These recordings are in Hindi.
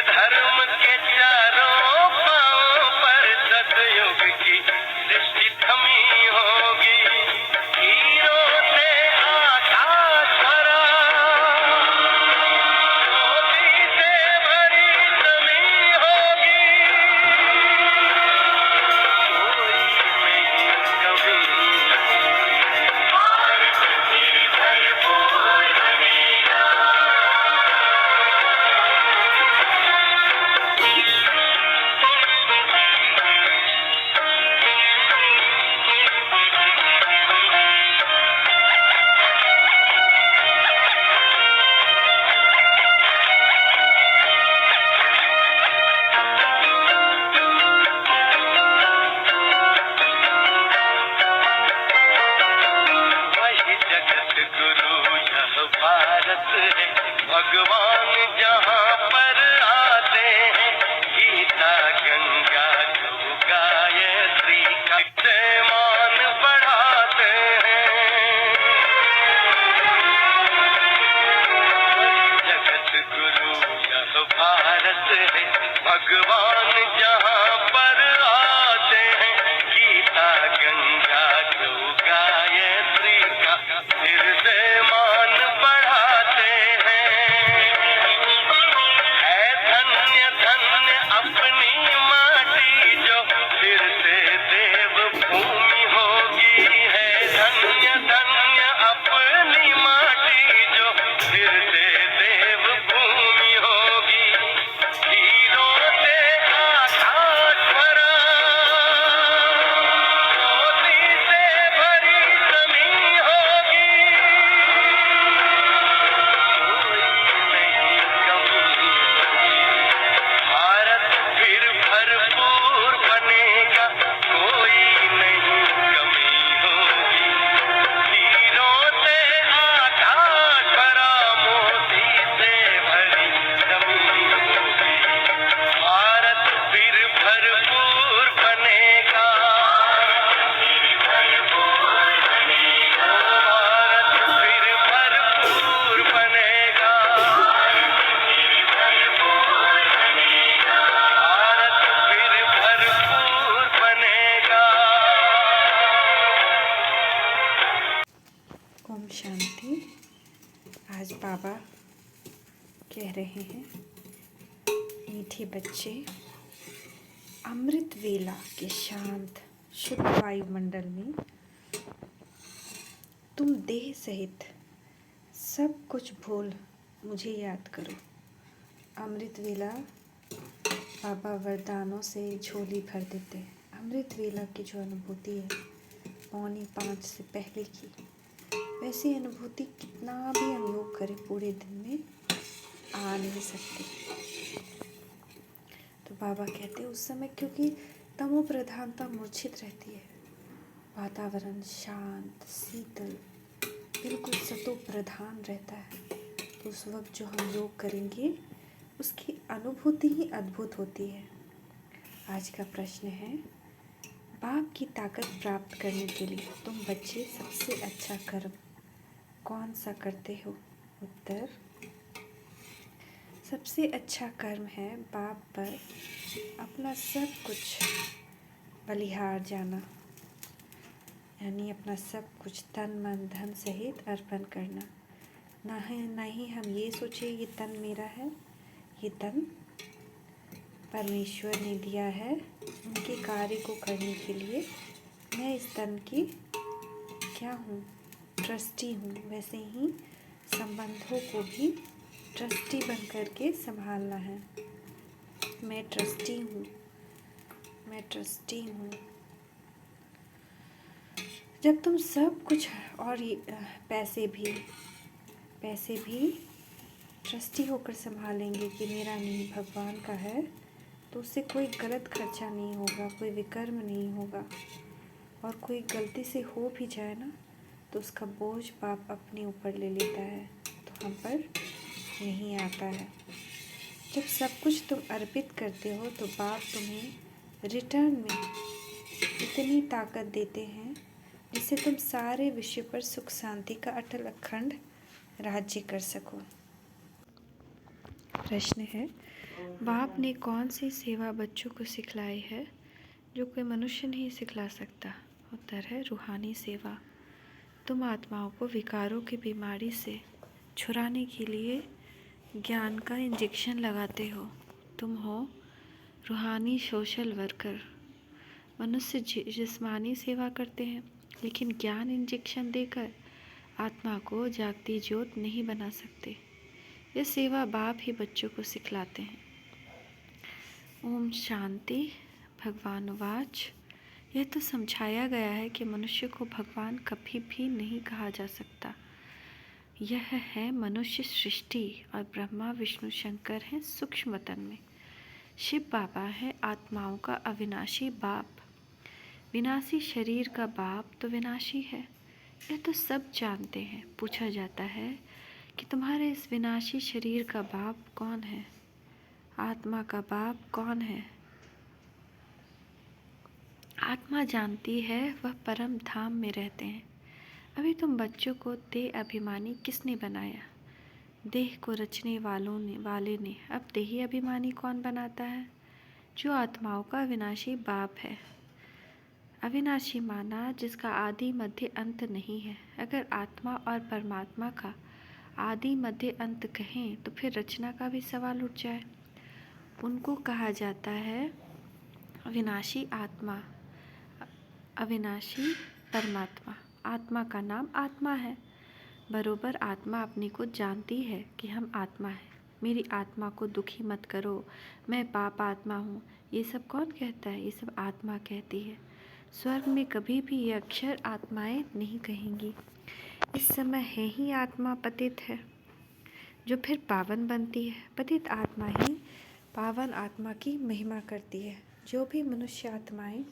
धर्म के चारों पांव पर सतयुग की दृष्टि थमी होगी। हीरों से आकाश भरा, मोती से भरी जमी होगी। कोई नहीं कभी भारत फिर भरपूर बनेगा। वही जगत गुरु यह भारत है, भगवान जहाँ पर आते हैं। गीता गंगा गौ गायत्री का मान बढ़ाते हैं। जगत गुरु यह भारत है, भगवान जहाँ पर आते हैं। गीता गंगा गौ गायत्री का फिर से मान बढ़ाते हैं। है धन्य धन्य अपनी माटी जो फिर से देव भूमि होगी। है धन्य धन्य अपनी माटी जो फिर से देव भूमि होगी। हीरों से आकाश भरा, मोती से भरी जमी होगी। कोई नहीं कभी भारत फिर भरपूर बनेगा। कोई नहीं कमी होगी। हीरों से आकाश भरा, मोती से भरी जमी होगी। भारत फिर भरपूर बनेगा। भारत फिर भरपूर बनेगा। भारत फिर भरपूर बनेगा। ओम शांति। आज बाबा कह रहे हैं, मीठे बच्चे, अमृत वेला के शांत शुद्ध वायुमंडल में तुम देह सहित सब कुछ भूल मुझे याद करो। अमृत वेला बाबा वरदानों से झोली भर देते हैं। अमृत वेला की जो अनुभूति है 4:45 से पहले की, वैसी अनुभूति कितना भी हम योग करें पूरे दिन में आ नहीं सकती। तो बाबा कहते हैं उस समय क्योंकि तमो प्रधानता मूर्छित रहती है, वातावरण शांत शीतल बिल्कुल सतो प्रधान रहता है, तो उस वक्त जो हम योग करेंगे उसकी अनुभूति ही अद्भुत होती है। आज का प्रश्न है, बाप की ताकत प्राप्त करने के लिए तुम बच्चे सबसे अच्छा कर्म कौन सा करते हो? उत्तर, सबसे अच्छा कर्म है बाप पर अपना सब कुछ बलिहार जाना, यानी अपना सब कुछ तन मन धन सहित अर्पण करना। ना ही हम ये सोचे ये तन मेरा है, ये तन परमेश्वर ने दिया है उनके कार्य को करने के लिए। मैं इस तन की क्या हूँ? ट्रस्टी हूँ। वैसे ही संबंधों को भी ट्रस्टी बन कर के संभालना है। मैं ट्रस्टी हूँ, मैं ट्रस्टी हूँ। जब तुम सब कुछ और पैसे भी ट्रस्टी होकर संभालेंगे कि मेरा नहीं भगवान का है, तो उससे कोई गलत खर्चा नहीं होगा, कोई विकर्म नहीं होगा। और कोई गलती से हो भी जाए ना, तो उसका बोझ बाप अपने ऊपर ले लेता है, तो हम पर नहीं आता है। जब सब कुछ तुम अर्पित करते हो तो बाप तुम्हें रिटर्न में इतनी ताकत देते हैं जिससे तुम सारे विश्व पर सुख शांति का अटल अखंड राज्य कर सको। प्रश्न है, बाप ने कौन सी सेवा बच्चों को सिखलाई है जो कोई मनुष्य नहीं सिखला सकता? उत्तर है रूहानी सेवा। तुम आत्माओं को विकारों की बीमारी से छुड़ाने के लिए ज्ञान का इंजेक्शन लगाते हो। तुम हो रूहानी सोशल वर्कर। मनुष्य जिस्मानी सेवा करते हैं, लेकिन ज्ञान इंजेक्शन देकर आत्मा को जागती ज्योत नहीं बना सकते। यह सेवा बाप ही बच्चों को सिखलाते हैं। ओम शांति। भगवान वाच। यह तो समझाया गया है कि मनुष्य को भगवान कभी भी नहीं कहा जा सकता। यह है मनुष्य सृष्टि और ब्रह्मा विष्णु शंकर हैं सूक्ष्म तन में। शिव बाबा है आत्माओं का अविनाशी बाप। विनाशी शरीर का बाप तो विनाशी है, यह तो सब जानते हैं। पूछा जाता है कि तुम्हारे इस विनाशी शरीर का बाप कौन है? आत्मा का बाप कौन है? आत्मा जानती है वह परम धाम में रहते हैं। अभी तुम बच्चों को देह अभिमानी किसने बनाया? देह को रचने वाले ने। अब देही अभिमानी कौन बनाता है? जो आत्माओं का अविनाशी बाप है। अविनाशी माना जिसका आदि मध्य अंत नहीं है। अगर आत्मा और परमात्मा का आदि मध्य अंत कहें तो फिर रचना का भी सवाल उठ जाए। उनको कहा जाता है अविनाशी आत्मा, अविनाशी परमात्मा। आत्मा का नाम आत्मा है। बरोबर आत्मा अपने को जानती है कि हम आत्मा हैं। मेरी आत्मा को दुखी मत करो, मैं पाप आत्मा हूँ। ये सब कौन कहता है? ये सब आत्मा कहती है। स्वर्ग में कभी भी ये अक्षर आत्माएं नहीं कहेंगी। इस समय है ही आत्मा पतित है, जो फिर पावन बनती है। पतित आत्मा ही पावन आत्मा की महिमा करती है। जो भी मनुष्य आत्माएं,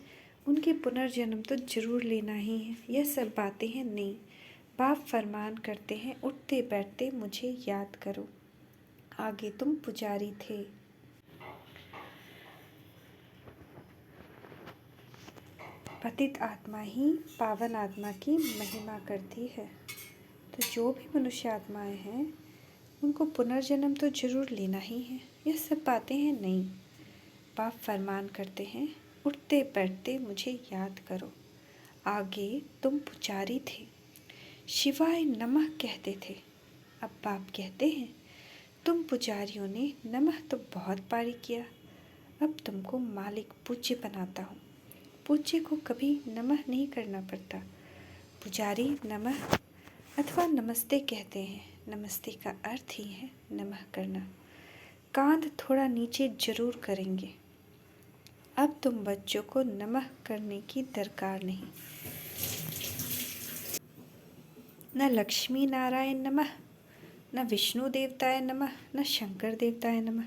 उनके पुनर्जन्म तो जरूर लेना ही है। यह सब बातें हैं नहीं। बाप फरमान करते हैं, उठते बैठते मुझे याद करो। आगे तुम पुजारी थे। पतित आत्मा ही पावन आत्मा की महिमा करती है। तो जो भी मनुष्य आत्माएं हैं, उनको पुनर्जन्म तो जरूर लेना ही है। यह सब बातें हैं नहीं। बाप फरमान करते हैं, उठते बैठते मुझे याद करो। आगे तुम पुजारी थे, शिवाय नमः कहते थे। अब बाप कहते हैं, तुम पुजारियों ने नमः तो बहुत बारी किया, अब तुमको मालिक पूज्य बनाता हूँ। पूज्य को कभी नमः नहीं करना पड़ता। पुजारी नमः अथवा नमस्ते कहते हैं। नमस्ते का अर्थ ही है नमः करना। कांध थोड़ा नीचे जरूर करेंगे। अब तुम बच्चों को नमः करने की दरकार नहीं। न लक्ष्मी नारायण नमः, न विष्णु देवताय नमः, न शंकर देवताय नमः।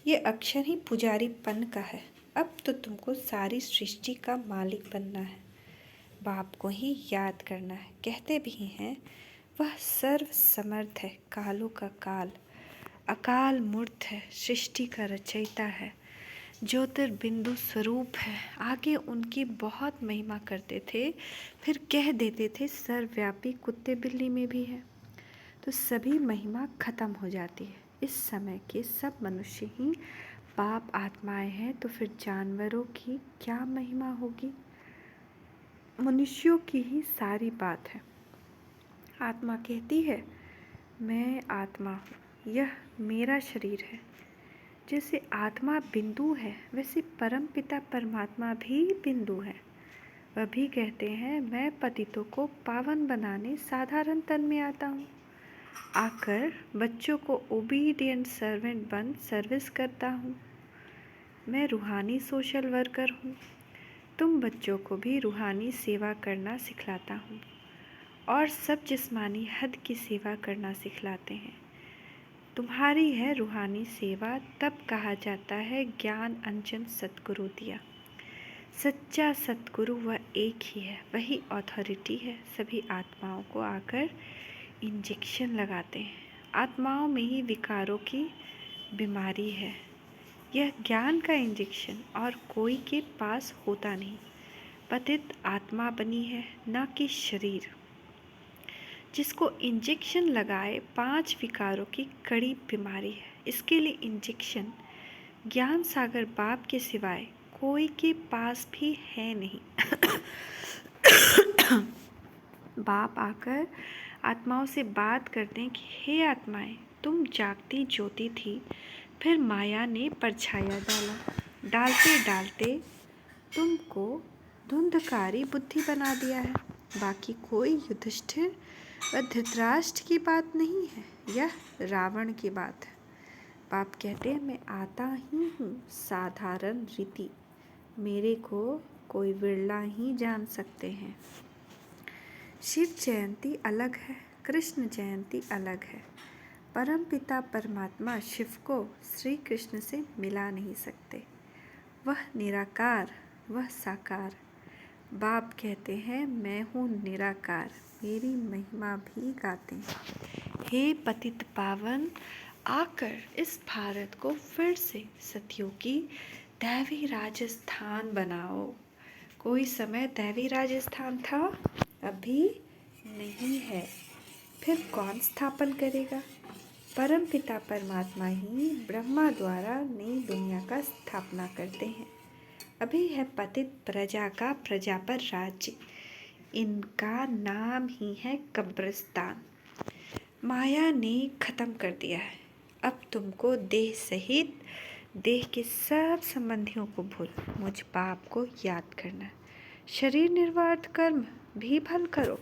ये अक्षर ही पुजारीपन का है। अब तो तुमको सारी सृष्टि का मालिक बनना है, बाप को ही याद करना है। कहते भी हैं वह सर्व समर्थ है, कालों का काल, अकाल मूर्त है, सृष्टि का रचयिता है, ज्योतिर्बिंदु स्वरूप है। आगे उनकी बहुत महिमा करते थे, फिर कह देते थे सर्वव्यापी कुत्ते बिल्ली में भी है। तो सभी महिमा खत्म हो जाती है। इस समय के सब मनुष्य ही पाप आत्माएं हैं, तो फिर जानवरों की क्या महिमा होगी? मनुष्यों की ही सारी बात है। आत्मा कहती है, मैं आत्मा हूँ, यह मेरा शरीर है। जैसे आत्मा बिंदु है, वैसे परम पिता परमात्मा भी बिंदु है। वह भी कहते हैं, मैं पतितों को पावन बनाने साधारण तन में आता हूँ। आकर बच्चों को ओबीडियंट सर्वेंट बन सर्विस करता हूँ। मैं रूहानी सोशल वर्कर हूँ। तुम बच्चों को भी रूहानी सेवा करना सिखलाता हूँ और सब जिस्मानी हद की सेवा करना सिखलाते हैं। तुम्हारी है रूहानी सेवा, तब कहा जाता है ज्ञान अंजन सतगुरु दिया। सच्चा सतगुरु वह एक ही है, वही अथॉरिटी है। सभी आत्माओं को आकर इंजेक्शन लगाते हैं। आत्माओं में ही विकारों की बीमारी है। यह ज्ञान का इंजेक्शन और कोई के पास होता नहीं। पतित आत्मा बनी है, न कि शरीर। जिसको इंजेक्शन लगाए 5 विकारों की कड़ी बीमारी है। इसके लिए इंजेक्शन ज्ञान सागर बाप के सिवाय कोई के पास भी है नहीं। बाप आकर आत्माओं से बात करते हैं कि हे आत्माएं, तुम जागती ज्योति थी, फिर माया ने परछाया डाला, डालते डालते तुमको धुंधकारी बुद्धि बना दिया है। बाकी कोई युधिष्ठिर व धृतराष्ट्र की बात नहीं है, यह रावण की बात है। बाप कहते हैं मैं आता ही हूँ साधारण रीति, मेरे को कोई विरला ही जान सकते हैं। शिव जयंती अलग है, कृष्ण जयंती अलग है। परम पिता परमात्मा शिव को श्री कृष्ण से मिला नहीं सकते। वह निराकार, वह साकार। बाप कहते हैं मैं हूँ निराकार, मेरी महिमा भी गाते हैं। हे पतित पावन, आकर इस भारत को फिर से सतयुगी दैवी राजस्थान बनाओ। कोई समय दैवी राजस्थान था, अभी नहीं है, फिर कौन स्थापन करेगा? परम पिता परमात्मा ही ब्रह्मा द्वारा नई दुनिया का स्थापना करते हैं। अभी है पतित प्रजा का प्रजा पर राज्य, इनका नाम ही है कब्रिस्तान। माया ने खत्म कर दिया है। अब तुमको देह सहित देह के सब संबंधियों को भूल मुझ बाप को याद करना। शरीर निर्वात कर्म भी भल करो।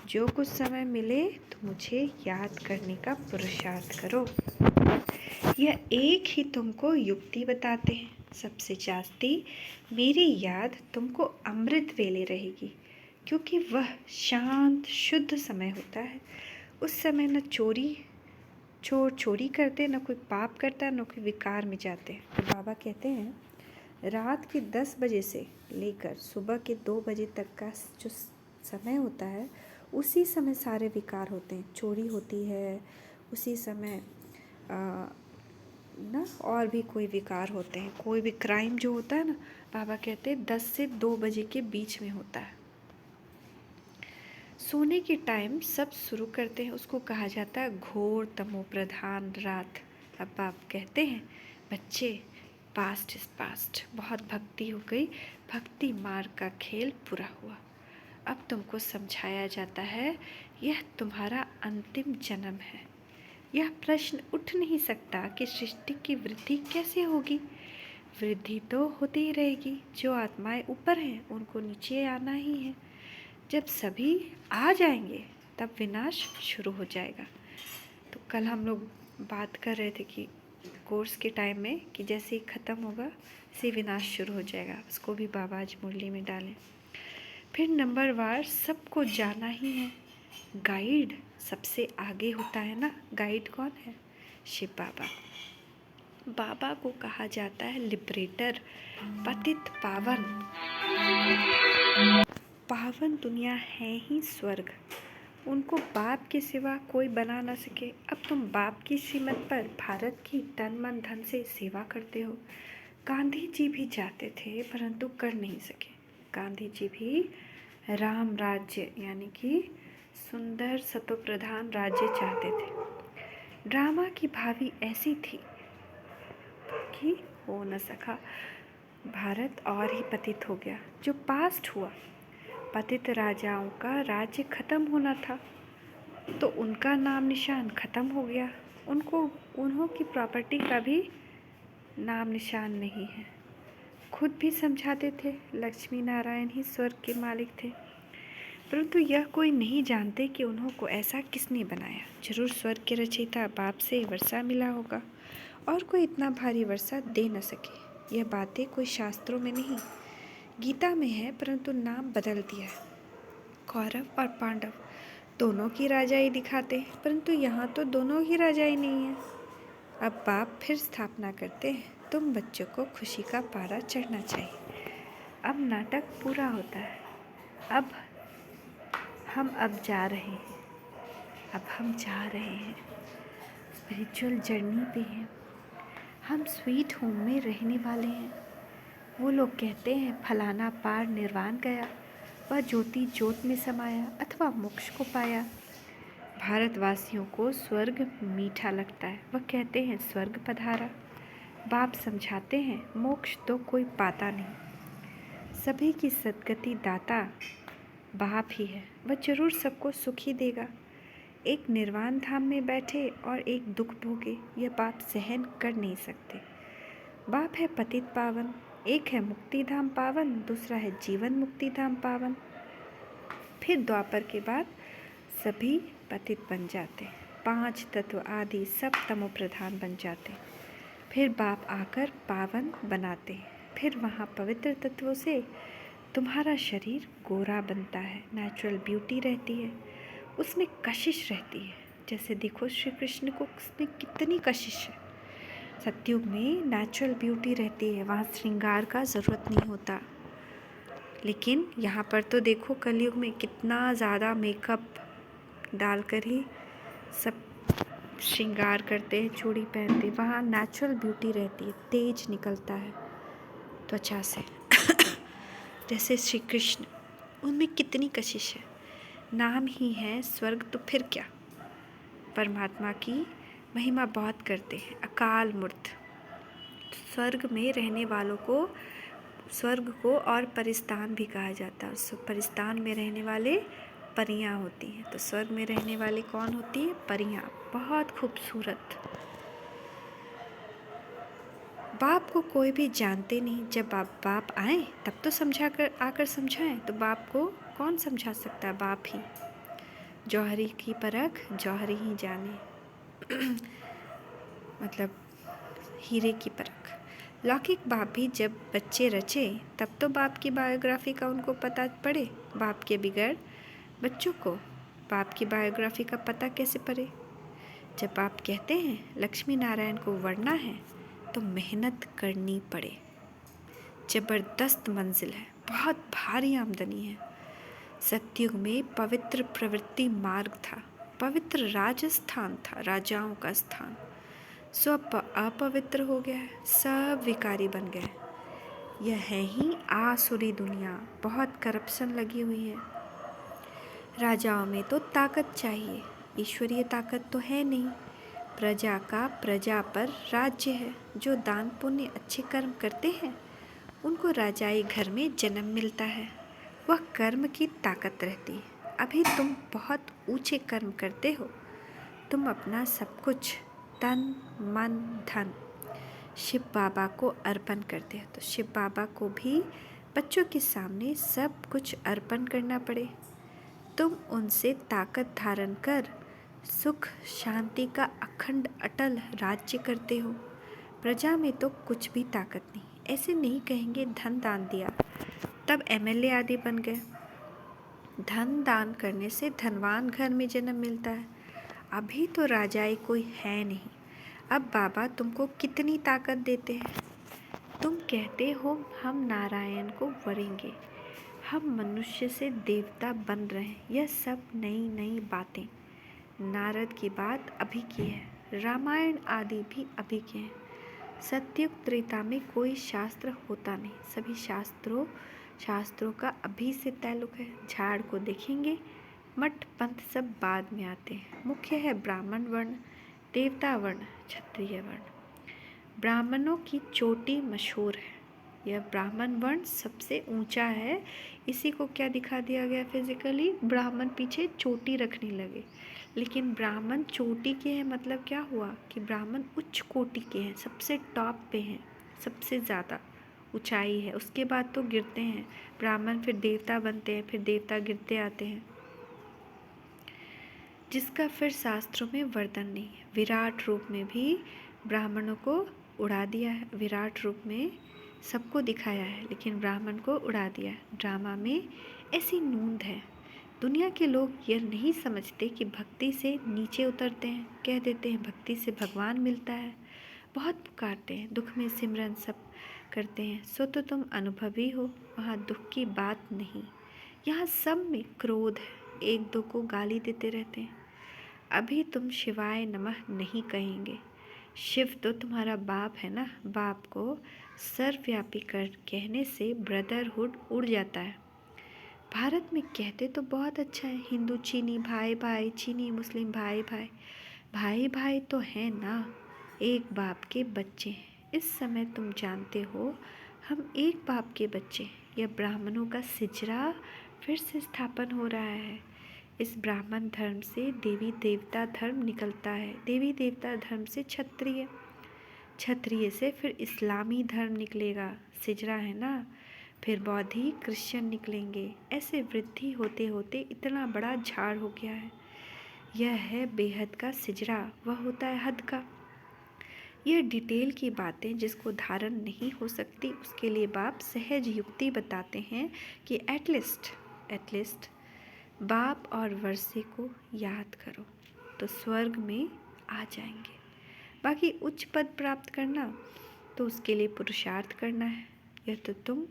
जो कुछ समय मिले तो मुझे याद करने का पुरुषार्थ करो। यह एक ही तुमको युक्ति बताते हैं। सबसे जास्ती मेरी याद तुमको अमृत वेले रहेगी, क्योंकि वह शांत शुद्ध समय होता है। उस समय न चोर चोरी करते, न कोई पाप करता, न कोई विकार में जाते। तो बाबा कहते हैं रात के 10 बजे से लेकर सुबह के 2 बजे तक का जो समय होता है, उसी समय सारे विकार होते हैं। चोरी होती है उसी समय, ना और भी कोई विकार होते हैं। कोई भी क्राइम जो होता है ना, बाबा कहते हैं 10 से 2 बजे के बीच में होता है। सोने के टाइम सब शुरू करते हैं, उसको कहा जाता है घोर तमो प्रधान रात। अब बाप कहते हैं बच्चे, पास्ट इज पास्ट, बहुत भक्ति हो गई, भक्ति मार्ग का खेल पूरा हुआ। अब तुमको समझाया जाता है यह तुम्हारा अंतिम जन्म है। यह प्रश्न उठ नहीं सकता कि सृष्टि की वृद्धि कैसे होगी। वृद्धि तो होती ही रहेगी। जो आत्माएं ऊपर हैं उनको नीचे आना ही है। जब सभी आ जाएंगे तब विनाश शुरू हो जाएगा। तो कल हम लोग बात कर रहे थे कि कोर्स के टाइम में कि जैसे ही ख़त्म होगा से विनाश शुरू हो जाएगा। उसको भी बाबा आज मुरली में डालें। फिर नंबरवार सबको जाना ही है। गाइड सबसे आगे होता है ना। गाइड कौन है? शिव बाबा। बाबा को कहा जाता है लिबरेटर, पतित पावन। पावन दुनिया है ही स्वर्ग। उनको बाप के सिवा कोई बना ना सके। अब तुम बाप की सीमत पर भारत की तन मन धन से सेवा करते हो। गांधी जी भी चाहते थे परंतु कर नहीं सके। गांधी जी भी राम राज्य यानी कि सुंदर सतोप्रधान राज्य चाहते थे। ड्रामा की भावी ऐसी थी कि हो न सका। भारत और ही पतित हो गया। जो पास्ट हुआ, पतित राजाओं का राज्य खत्म होना था तो उनका नाम निशान खत्म हो गया। उन्हों की प्रॉपर्टी का भी नाम निशान नहीं है। खुद भी समझाते थे लक्ष्मी नारायण ही स्वर्ग के मालिक थे, परंतु यह कोई नहीं जानते कि उन्हों को ऐसा किसने बनाया। जरूर स्वर्ग के रचयिता बाप से वर्षा मिला होगा और कोई इतना भारी वर्षा दे न सके। यह बातें कोई शास्त्रों में नहीं, गीता में है, परंतु नाम बदल दिया है। कौरव और पांडव दोनों की राजाई दिखाते हैं, परंतु यहाँ तो दोनों की राजाई नहीं है। अब बाप फिर स्थापना करते हैं, तुम बच्चों को खुशी का पारा चढ़ना चाहिए। अब नाटक पूरा होता है। अब हम जा रहे हैं स्पिरिचुअल जर्नी पे हैं। हम स्वीट होम में रहने वाले हैं। वो लोग कहते हैं फलाना पार निर्वाण गया, वह ज्योति ज्योत में समाया अथवा मोक्ष को पाया। भारतवासियों को स्वर्ग मीठा लगता है, वह कहते हैं स्वर्ग पधारा। बाप समझाते हैं मोक्ष तो कोई पाता नहीं, सभी की सद्गति दाता बाप ही है, वह जरूर सबको सुख ही देगा। एक निर्वाण धाम में बैठे और एक दुख भोगे, यह बाप सहन कर नहीं सकते। बाप है पतित पावन, एक है मुक्ति धाम पावन, दूसरा है जीवन मुक्ति धाम पावन। फिर द्वापर के बाद सभी पतित बन जाते, 5 तत्व आदि सब तमो प्रधान बन जाते। फिर बाप आकर पावन बनाते, फिर वहाँ पवित्र तत्वों से तुम्हारा शरीर गोरा बनता है, नेचुरल ब्यूटी रहती है, उसमें कशिश रहती है। जैसे देखो श्री कृष्ण को उसमें कितनी कशिश है। सतयुग में नेचुरल ब्यूटी रहती है, वहाँ श्रृंगार का ज़रूरत नहीं होता। लेकिन यहाँ पर तो देखो कलयुग में कितना ज़्यादा मेकअप डालकर ही सब श्रृंगार करते हैं, चूड़ी पहनते हैं। वहाँ नेचुरल ब्यूटी रहती है, तेज निकलता है त्वचा से। जैसे श्री कृष्ण, उनमें कितनी कशिश है, नाम ही है स्वर्ग तो फिर क्या। परमात्मा की महिमा बहुत करते हैं, अकाल मूर्त। स्वर्ग में रहने वालों को स्वर्ग को और परिस्तान भी कहा जाता है। परिस्तान में रहने वाले परियां होती हैं, तो स्वर्ग में रहने वाले कौन होती है? परियां, बहुत खूबसूरत। बाप को कोई भी जानते नहीं, जब बाप आए तब तो आकर समझाएं, तो बाप को कौन समझा सकता है? बाप ही। जौहरी की परख जौहरी ही जाने मतलब हीरे की परख। लौकिक बाप भी जब बच्चे रचे तब तो बाप की बायोग्राफी का उनको पता पड़े। बाप के बिगड़ बच्चों को बाप की बायोग्राफी का पता कैसे पड़े? जब आप कहते हैं लक्ष्मी नारायण को वरना है तो मेहनत करनी पड़े। ज़बरदस्त मंजिल है, बहुत भारी आमदनी है। सतयुग में पवित्र प्रवृत्ति मार्ग था, पवित्र राजस्थान था, राजाओं का स्थान। सब अपवित्र हो गया है, सब विकारी बन गए। यह है ही आसुरी दुनिया, बहुत करप्शन लगी हुई है। राजाओं में तो ताकत चाहिए, ईश्वरीय ताकत तो है नहीं। प्रजा का प्रजा पर राज्य है। जो दान पुण्य अच्छे कर्म करते हैं उनको राजाई घर में जन्म मिलता है, वह कर्म की ताकत रहती है। अभी तुम बहुत ऊंचे कर्म करते हो, तुम अपना सब कुछ तन मन धन शिव बाबा को अर्पण करते हो, तो शिव बाबा को भी बच्चों के सामने सब कुछ अर्पण करना पड़े। तुम उनसे ताकत धारण कर सुख शांति का अखंड अटल राज्य करते हो। प्रजा में तो कुछ भी ताकत नहीं। ऐसे नहीं कहेंगे धन दान दिया तब एमएलए आदि बन गए। धन दान करने से धनवान घर में जन्म मिलता है। अभी तो राजाई कोई है नहीं। अब बाबा तुमको कितनी ताकत देते हैं। तुम कहते हो हम नारायण को वरेंगे, हम मनुष्य से देवता बन रहे हैं। यह सब नई नई बातें। नारद की बात अभी की है, रामायण आदि भी अभी के हैं। सतयुग त्रेता में कोई शास्त्र होता नहीं, सभी शास्त्रों का अभी से ताल्लुक है। झाड़ को देखेंगे, मठ पंथ सब बाद में आते हैं। मुख्य है ब्राह्मण वर्ण, देवता वर्ण, क्षत्रिय वर्ण। ब्राह्मणों की चोटी मशहूर है, यह ब्राह्मण वर्ण सबसे ऊंचा है। इसी को क्या दिखा दिया गया फिजिकली, ब्राह्मण पीछे चोटी रखने लगे। लेकिन ब्राह्मण चोटी के हैं मतलब क्या हुआ कि ब्राह्मण उच्च कोटि के हैं, सबसे टॉप पे हैं, सबसे ज़्यादा ऊंचाई है। उसके बाद तो गिरते हैं ब्राह्मण, फिर देवता बनते हैं, फिर देवता गिरते आते हैं, जिसका फिर शास्त्रों में वर्णन नहीं है। विराट रूप में भी ब्राह्मणों को उड़ा दिया है, विराट रूप में सबको दिखाया है, लेकिन ब्राह्मण को उड़ा दिया है। ड्रामा में ऐसी नूंद है। दुनिया के लोग यह नहीं समझते कि भक्ति से नीचे उतरते हैं, कह देते हैं भक्ति से भगवान मिलता है, बहुत पुकारते हैं, दुख में सिमरन सब करते हैं। सो तो तुम अनुभवी हो, वहाँ दुख की बात नहीं। यहाँ सब में क्रोध है, एक दो को गाली देते रहते हैं। अभी तुम शिवाय नमः नहीं कहेंगे। शिव तो तुम्हारा बाप है ना, बाप को सर्वव्यापी कर कहने से ब्रदरहुड उड़ जाता है। भारत में कहते तो बहुत अच्छा है, हिंदू चीनी भाई भाई, चीनी मुस्लिम भाई भाई। भाई भाई तो है ना, एक बाप के बच्चे हैं। इस समय तुम जानते हो हम एक बाप के बच्चे, यह ब्राह्मणों का सिजरा फिर से स्थापन हो रहा है। इस ब्राह्मण धर्म से देवी देवता धर्म निकलता है, देवी देवता धर्म से क्षत्रिय, क्षत्रिय से फिर इस्लामी धर्म निकलेगा, सिजरा है ना, फिर बौद्धी क्रिश्चियन निकलेंगे। ऐसे वृद्धि होते होते इतना बड़ा झाड़ हो गया है। यह है बेहद का सिजरा, वह होता है हद का। यह डिटेल की बातें जिसको धारण नहीं हो सकती, उसके लिए बाप सहज युक्ति बताते हैं कि एटलिस्ट बाप और वर्षे को याद करो तो स्वर्ग में आ जाएंगे। बाकी उच्च पद प्राप्त करना तो उसके लिए पुरुषार्थ करना है। यह तो तुम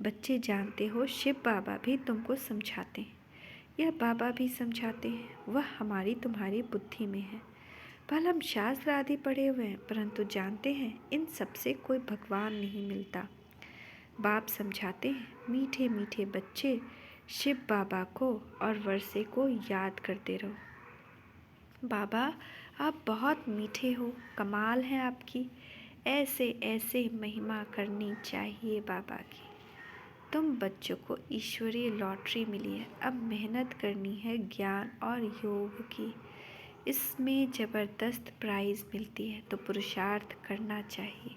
बच्चे जानते हो, शिव बाबा भी तुमको समझाते हैं, यह बाबा भी समझाते हैं, वह हमारी तुम्हारी बुद्धि में है। भले हम शास्त्र आदि पढ़े हुए हैं, परंतु जानते हैं इन सब से कोई भगवान नहीं मिलता। बाप समझाते हैं, मीठे मीठे बच्चे शिव बाबा को और वर्षे को याद करते रहो। बाबा आप बहुत मीठे हो, कमाल है आपकी, ऐसे ऐसे महिमा करनी चाहिए बाबा की। तुम बच्चों को ईश्वरीय लॉटरी मिली है, अब मेहनत करनी है ज्ञान और योग की। इसमें ज़बरदस्त प्राइज़ मिलती है तो पुरुषार्थ करना चाहिए।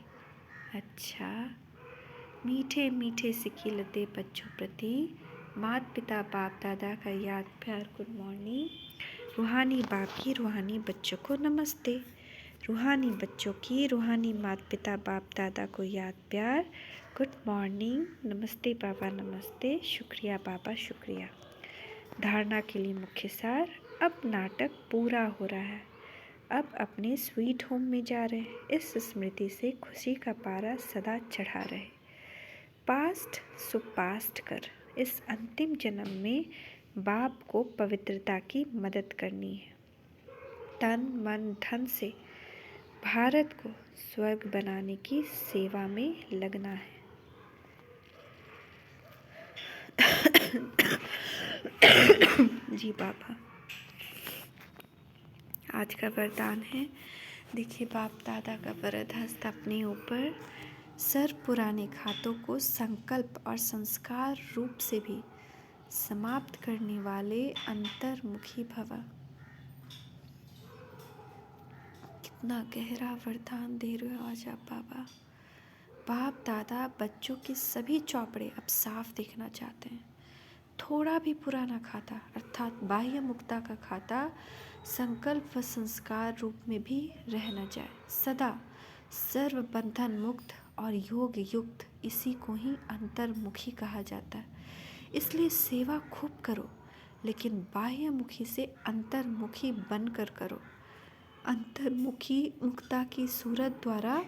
अच्छा, मीठे मीठे सिखिलते बच्चों प्रति माता पिता बाप दादा का याद प्यार गुड मॉर्निंग। रूहानी बाप की रूहानी बच्चों को नमस्ते। रूहानी बच्चों की रूहानी माता पिता बाप दादा को याद प्यार गुड मॉर्निंग, नमस्ते बाबा नमस्ते, शुक्रिया बाबा शुक्रिया। धारणा के लिए मुख्य सार, अब नाटक पूरा हो रहा है, अब अपने स्वीट होम में जा रहे हैं। इस स्मृति से खुशी का पारा सदा चढ़ा रहे। पास्ट सो पास्ट कर, इस अंतिम जन्म में बाप को पवित्रता की मदद करनी है। तन मन धन से भारत को स्वर्ग बनाने की सेवा में लगना है। जी बाबा, आज का वरदान है, देखिए बाप दादा का वरद हस्त अपने ऊपर, सर्व पुराने खातों को संकल्प और संस्कार रूप से भी समाप्त करने वाले अंतर्मुखी भव। कितना गहरा वरदान दे रहे हो आज आप बाबा। बाप दादा बच्चों के सभी चौपड़े अब साफ देखना चाहते हैं। थोड़ा भी पुराना खाता अर्थात बाह्य मुक्ता का खाता संकल्प व संस्कार रूप में भी रह न जाए। सदा सर्व बंधन मुक्त और योग युक्त, इसी को ही अंतर्मुखी कहा जाता है। इसलिए सेवा खूब करो, लेकिन बाह्यमुखी से अंतर्मुखी बनकर करो। अंतर्मुखी मुक्ता की सूरत द्वारा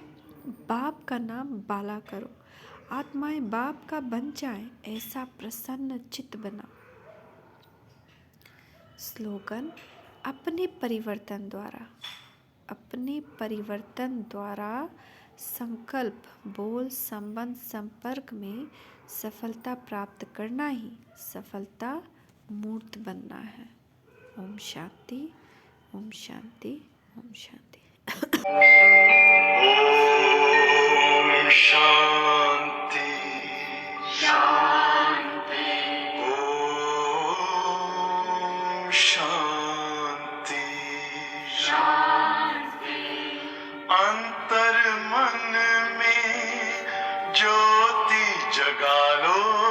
बाप का नाम बाला करो। आत्माएं बाप का बन जाएं, ऐसा प्रसन्न चित्त बना। स्लोगन, अपने परिवर्तन द्वारा संकल्प बोल संबंध संपर्क में सफलता प्राप्त करना ही सफलता मूर्त बनना है। ओम शांति, ओम शांति, ओम शांति। ओम शांति शांति, ओम शांति शांति। अंतर मन में ज्योति जगा लो।